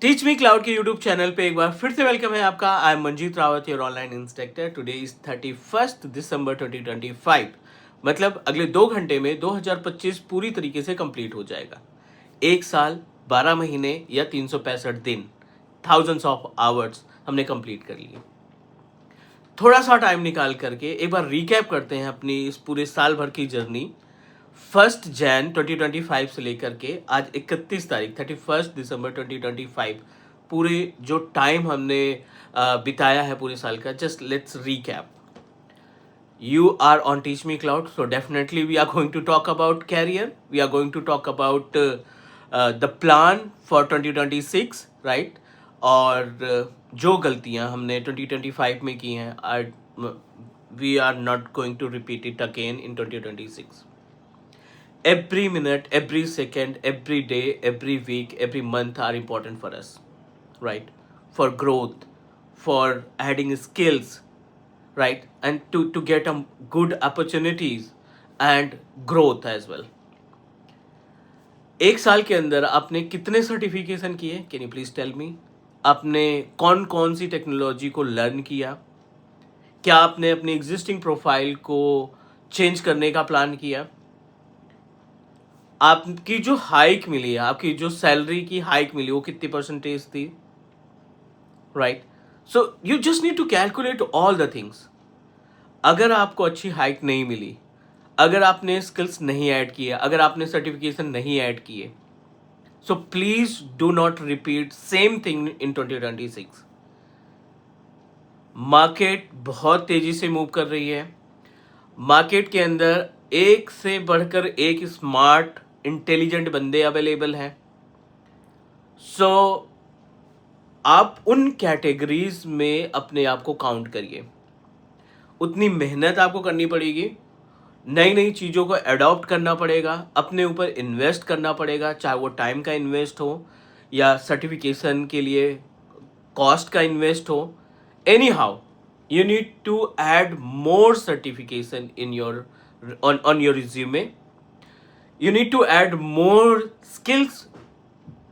Teach me cloud के YouTube channel पे एक बार फिर से वेलकम है आपका। I am Manjeet Rawat, your online instructor. Today is 31 दिसंबर 2025। मतलब अगले 2 घंटे में 2025 पूरी तरीके से कंप्लीट हो जाएगा। 1 साल 12 महीने या 365 दिन, थाउजेंड्स ऑफ आवर्स हमने कंप्लीट कर लिए। थोड़ा सा टाइम निकाल करके एक बार रिकैप करते हैं अपनी इस पूरे साल भर की जर्नी। 1 जैन 2025 से लेकर के आज 31 तारीख 31 दिसंबर 2025, पूरे जो टाइम हमने बिताया है पूरे साल का, just let's recap. You are on Teach Me Cloud, so definitely we are going to talk about career. We are going to talk about the plan for 2026, right? और जो गलतियां हमने 2025 में की हैं, we are not going to repeat it again in 2026. Every minute, every second, every day, every week, every month are important for us, right? For growth, for adding skills, right? And to get good opportunities and growth as well. 1 साल के अंदर आपने कितने certification किए? Can you please tell me? आपने कौन कौन सी technology को लर्न किया? क्या आपने अपनी एग्जिस्टिंग प्रोफाइल को चेंज करने का प्लान किया? आपकी जो हाइक मिली है, आपकी जो सैलरी की हाइक मिली, वो कितनी परसेंटेज थी, right? So you just need to calculate all the things. अगर आपको अच्छी हाइक नहीं मिली, अगर आपने स्किल्स नहीं ऐड किए, अगर आपने सर्टिफिकेशन नहीं ऐड किए, so please do not repeat same thing in 2026। Market बहुत तेजी से मूव कर रही है। मार्केट के अंदर एक से बढ़कर एक स्मार्ट इंटेलिजेंट बंदे अवेलेबल हैं। सो आप उन कैटेगरीज में अपने आप को काउंट करिए। उतनी मेहनत आपको करनी पड़ेगी, नई नई चीज़ों को अडॉप्ट करना पड़ेगा, अपने ऊपर इन्वेस्ट करना पड़ेगा, चाहे वो टाइम का इन्वेस्ट हो या सर्टिफिकेशन के लिए कॉस्ट का इन्वेस्ट हो। Any how you need to add more certification in your on your resume. You need to add more skills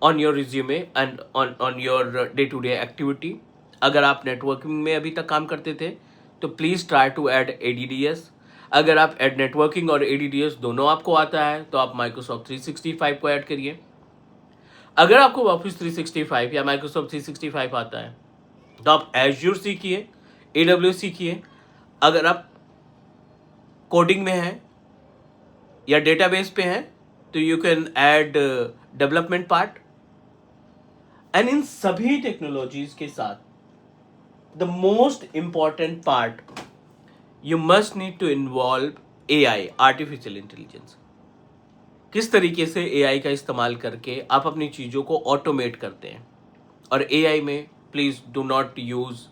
on your resume and on your day to day activity. अगर आप networking में अभी तक काम करते थे तो please try to add ADDS। अगर आप एड नेटवर्किंग और ADDS दोनों आपको आता है तो आप माइक्रोसॉफ्ट 365 को ऐड करिए। अगर आपको ऑफिस 365 या माइक्रोसॉफ्ट 365 आता है तो आप एज्योर सीखिए, AWS सीखिए। अगर आप कोडिंग में हैं या डेटाबेस पे हैं तो you can add development part. And in सभी टेक्नोलॉजीज के साथ the most important part, you must need to involve AI, artificial intelligence. किस तरीके से AI का इस्तेमाल करके आप अपनी चीज़ों को ऑटोमेट करते हैं। और AI में please do not use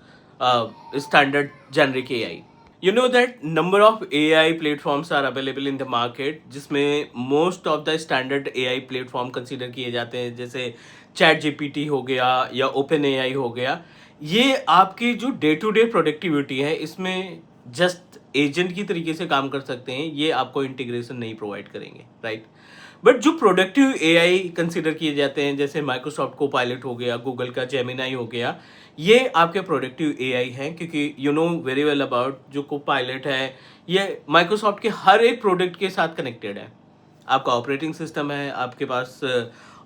standard generic AI. You know that number of AI platforms are available in the market, जिसमें most of the standard AI platform consider किए जाते हैं, जैसे ChatGPT हो गया या OpenAI हो गया। ये आपकी जो डे टू डे प्रोडक्टिविटी है, इसमें जस्ट एजेंट की तरीके से काम कर सकते हैं, ये आपको इंटीग्रेशन नहीं प्रोवाइड करेंगे, राइट? बट जो प्रोडक्टिव AI कंसिडर किए जाते हैं, जैसे माइक्रोसॉफ्ट को पायलट हो गया, गूगल का जेमिनाई हो गया, ये आपके प्रोडक्टिव AI हैं, क्योंकि you know very well about जो को पायलट है, ये माइक्रोसॉफ्ट के हर एक प्रोडक्ट के साथ कनेक्टेड है। आपका ऑपरेटिंग सिस्टम है, आपके पास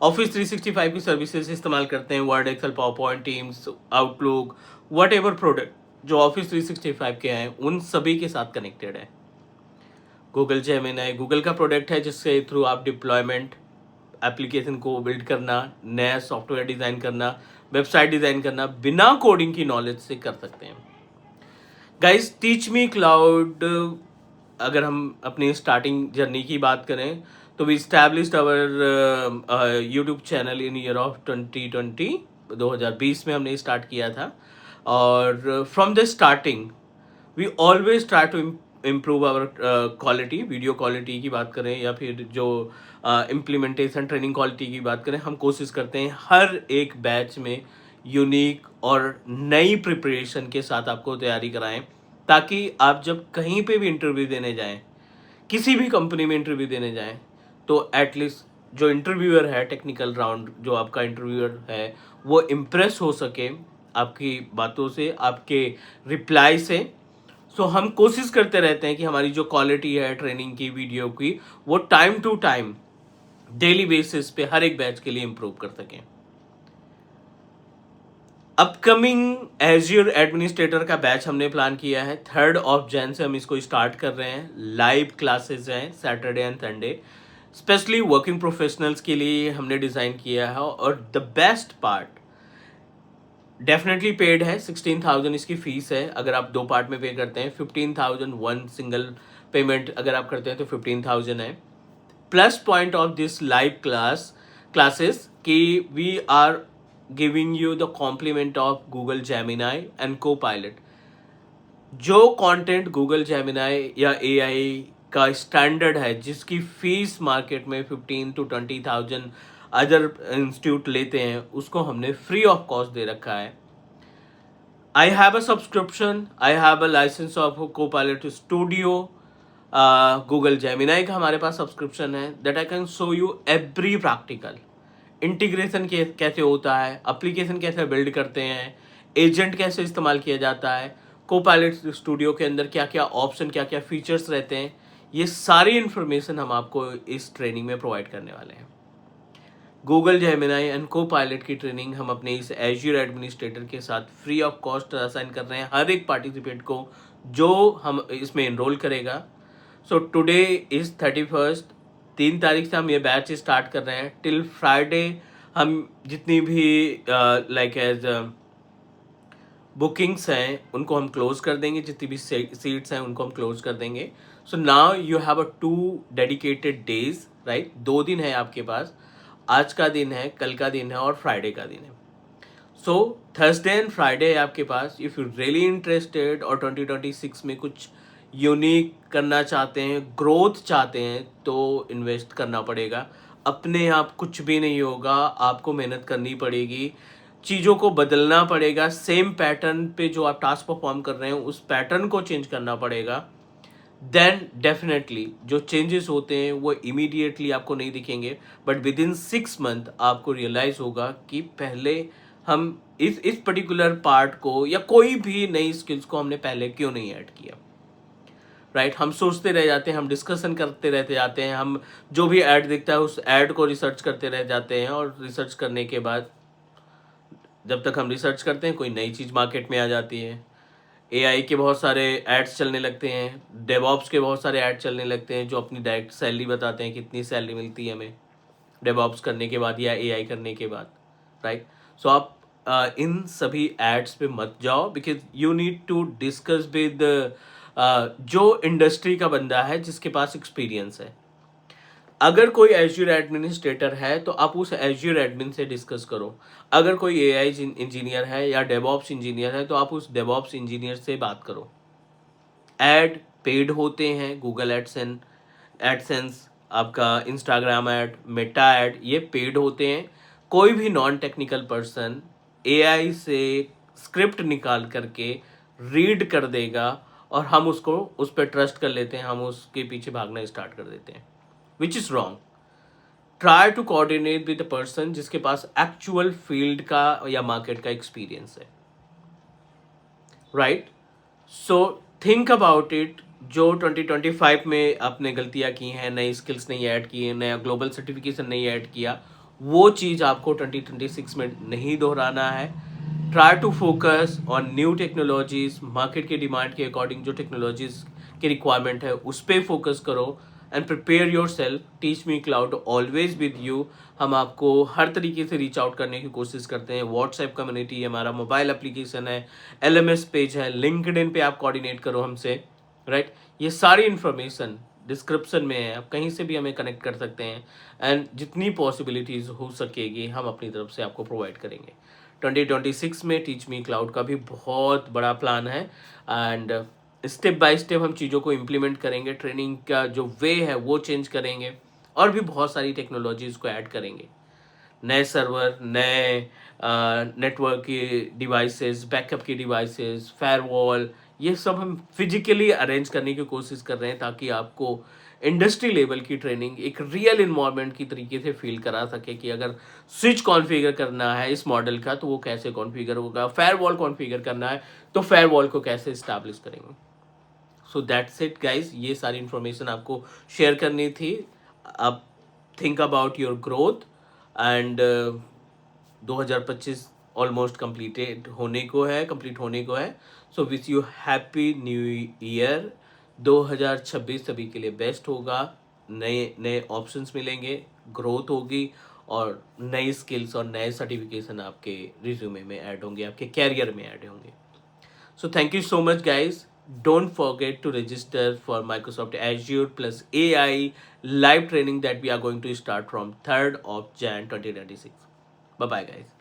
ऑफिस 365 की सर्विसेज इस्तेमाल करते हैं, Word, Excel, PowerPoint, Teams, Outlook, whatever product जो ऑफिस 365 के हैं, उन सभी के साथ कनेक्टेड है। गूगल जेमिनाई गूगल का प्रोडक्ट है, जिसके थ्रू आप डिप्लॉयमेंट, एप्लीकेशन को बिल्ड करना, नया सॉफ्टवेयर डिज़ाइन करना, वेबसाइट डिज़ाइन करना बिना कोडिंग की नॉलेज से कर सकते हैं। गाइस, टीच मी क्लाउड, अगर हम अपनी स्टार्टिंग जर्नी की बात करें तो we established our YouTube channel in year of 2020 में हमने स्टार्ट किया था। और from the starting we always try to improve our quality, video quality की बात करें या फिर जो इम्प्लीमेंटेशन ट्रेनिंग क्वालिटी की बात करें, हम कोशिश करते हैं हर एक बैच में यूनिक और नई प्रिपरेशन के साथ आपको तैयारी कराएं, ताकि आप जब कहीं पे भी इंटरव्यू देने जाएं, किसी भी कंपनी में इंटरव्यू देने जाएं, तो एटलीस्ट जो इंटरव्यूअर है, टेक्निकल राउंड जो आपका इंटरव्यूअर है, वो इम्प्रेस हो सके आपकी बातों से, आपके रिप्लाई से। सो हम कोशिश करते रहते हैं कि हमारी जो क्वालिटी है ट्रेनिंग की, वीडियो की, वो time to time daily basis पे हर एक बैच के लिए इम्प्रूव कर सकें। अपकमिंग एज्योर एडमिनिस्ट्रेटर का बैच हमने प्लान किया है, 3 जैन से हम इसको स्टार्ट कर रहे हैं। लाइव क्लासेस हैं Saturday and Sunday, specially working professionals के लिए हमने डिज़ाइन किया है। और the best part, definitely paid है, 16,000 इसकी फीस है अगर आप 2 पार्ट में पे करते हैं। 15,000 वन सिंगल पेमेंट अगर आप करते हैं तो 15,000 है। Plus point of this live classes कि we are giving you the complement of Google Gemini and Copilot. जो कंटेंट गूगल जेमिनाई या एआई का स्टैंडर्ड है, जिसकी फीस मार्केट में 15 to 20,000 अदर इंस्टीट्यूट लेते हैं, उसको हमने फ्री ऑफ कॉस्ट दे रखा है। I have a subscription, I have a licence of Copilot studio, Google Gemini का हमारे पास सब्सक्रिप्शन है, that I can show you every practical integration कैसे होता है, एप्लीकेशन कैसे बिल्ड करते हैं, एजेंट कैसे इस्तेमाल किया जाता है, को-पायलट स्टूडियो के अंदर क्या क्या ऑप्शन, क्या क्या फीचर्स रहते हैं। ये सारी इन्फॉर्मेशन हम आपको इस ट्रेनिंग में प्रोवाइड करने वाले हैं। गूगल जेमिनाई एंड को-पायलट की ट्रेनिंग हम अपने इस एज्योर एडमिनिस्ट्रेटर के साथ फ्री ऑफ कॉस्ट असाइन कर रहे हैं हर एक पार्टिसिपेंट को जो हम इसमें एनरोल करेगा। सो टुडे इज 31st, 3 तारीख से हम ये बैच स्टार्ट कर रहे हैं। टिल फ्राइडे हम जितनी भी लाइक एज बुकिंग्स हैं उनको हम क्लोज कर देंगे, जितनी भी सीट्स हैं उनको हम क्लोज कर देंगे। So now you have a 2 dedicated days, right. 2 दिन है आपके पास, आज का दिन है, कल का दिन है और फ्राइडे का दिन है। सो थर्सडे एंड फ्राइडे है आपके पास। इफ़ यू रियली इंटरेस्टेड और 2026 में कुछ यूनिक करना चाहते हैं, ग्रोथ चाहते हैं, तो इन्वेस्ट करना पड़ेगा। अपने आप कुछ भी नहीं होगा, आपको मेहनत करनी पड़ेगी, चीज़ों को बदलना पड़ेगा। सेम पैटर्न पे जो आप टास्क परफॉर्म कर रहे हैं उस पैटर्न को चेंज करना पड़ेगा। देन डेफिनेटली जो चेंजेस होते हैं वो इमीडिएटली आपको नहीं दिखेंगे, बट विद इन 6 मंथ आपको रियलाइज होगा कि पहले हम इस पर्टिकुलर पार्ट को या कोई भी नई स्किल्स को हमने पहले क्यों नहीं ऐड किया, राइट। हम सोचते रह जाते हैं, हम डिस्कशन करते रहते जाते हैं, हम जो भी ऐड दिखता है उस ऐड को रिसर्च करते रह जाते हैं, और रिसर्च करने के बाद जब तक हम रिसर्च करते हैं कोई नई चीज़ मार्केट में आ जाती है। एआई के बहुत सारे एड्स चलने लगते हैं, डेवऑप्स के बहुत सारे ऐड चलने लगते हैं जो अपनी डायरेक्ट सैलरी बताते हैं, कितनी सैलरी मिलती है हमें डेवऑप्स करने के बाद या एआई करने के बाद, राइट। सो आप इन सभी एड्स पे मत जाओ, because you need to discuss with जो इंडस्ट्री का बंदा है जिसके पास एक्सपीरियंस है। अगर कोई एज्योर एडमिनिस्ट्रेटर है तो आप उस एज्योर एडमिन से डिस्कस करो। अगर कोई एआई इंजीनियर है या डेवऑप्स इंजीनियर है तो आप उस डेवऑप्स इंजीनियर से बात करो। ऐड पेड होते हैं, गूगल एडसेंस, आपका इंस्टाग्राम ऐड, मेटा ऐड, ये पेड होते हैं। कोई भी नॉन टेक्निकल पर्सन एआई से स्क्रिप्ट निकाल करके रीड कर देगा और हम उसको उस पर ट्रस्ट कर लेते हैं, हम उसके पीछे भागना स्टार्ट कर देते हैं, which is wrong. Try to coordinate with the person जिसके पास एक्चुअल फील्ड का या मार्केट का एक्सपीरियंस है, right. So think about it. जो 2025 में आपने गलतियां की हैं, नई स्किल्स नहीं ऐड की है, नया ग्लोबल सर्टिफिकेशन नहीं ऐड किया, वो चीज़ आपको 2026 में नहीं दोहराना है। Try to focus on new technologies, market के डिमांड के अकॉर्डिंग जो टेक्नोलॉजीज की रिक्वायरमेंट है उस पर फोकस करो and prepare yourself. Teach me cloud always with you. हम आपको हर तरीके से रीच आउट करने की कोशिश करते हैं। व्हाट्सएप कम्युनिटी हमारा मोबाइल एप्लीकेशन है, एलएमएस पेज है, लिंक्डइन पे आप कोऑर्डिनेट करो हमसे, राइट। ये सारी इन्फॉर्मेशन डिस्क्रिप्शन में है, आप कहीं से भी हमें कनेक्ट कर सकते हैं एंड जितनी पॉसिबिलिटीज़ हो सकेगी हम अपनी तरफ से आपको प्रोवाइड करेंगे। 2026 में टीच मी क्लाउड का भी बहुत बड़ा प्लान है एंड स्टेप बाय स्टेप हम चीज़ों को इम्प्लीमेंट करेंगे। ट्रेनिंग का जो वे है वो चेंज करेंगे और भी बहुत सारी टेक्नोलॉजीज़ को ऐड करेंगे। नए सर्वर, नए नेटवर्क की डिवाइसेस, बैकअप की डिवाइसेस, फायरवॉल, ये सब हम फिजिकली अरेंज करने की कोशिश कर रहे हैं ताकि आपको इंडस्ट्री लेवल की ट्रेनिंग एक रियल इन्वायरमेंट की तरीके से फील करा सके कि अगर स्विच कॉन्फ़िगर करना है इस मॉडल का तो वो कैसे कॉन्फ़िगर होगा, फायरवॉल कॉन्फ़िगर करना है तो फायरवॉल को कैसे इस्टेब्लिश करेंगे। सो दैट्स इट गाइज, ये सारी इन्फॉर्मेशन आपको शेयर करनी थी। अब think about your growth and 2025 almost complete होने को है। So wish you happy new year. 2026 सभी के लिए बेस्ट होगा, नए नए ऑप्शंस मिलेंगे, ग्रोथ होगी और नई स्किल्स और नए सर्टिफिकेशन आपके रिज्यूमे में ऐड होंगे, आपके कैरियर में ऐड होंगे। So thank you so much guys. Don't forget to register for Microsoft Azure plus AI live training that we are going to start from 3rd of Jan 2026. Bye bye guys.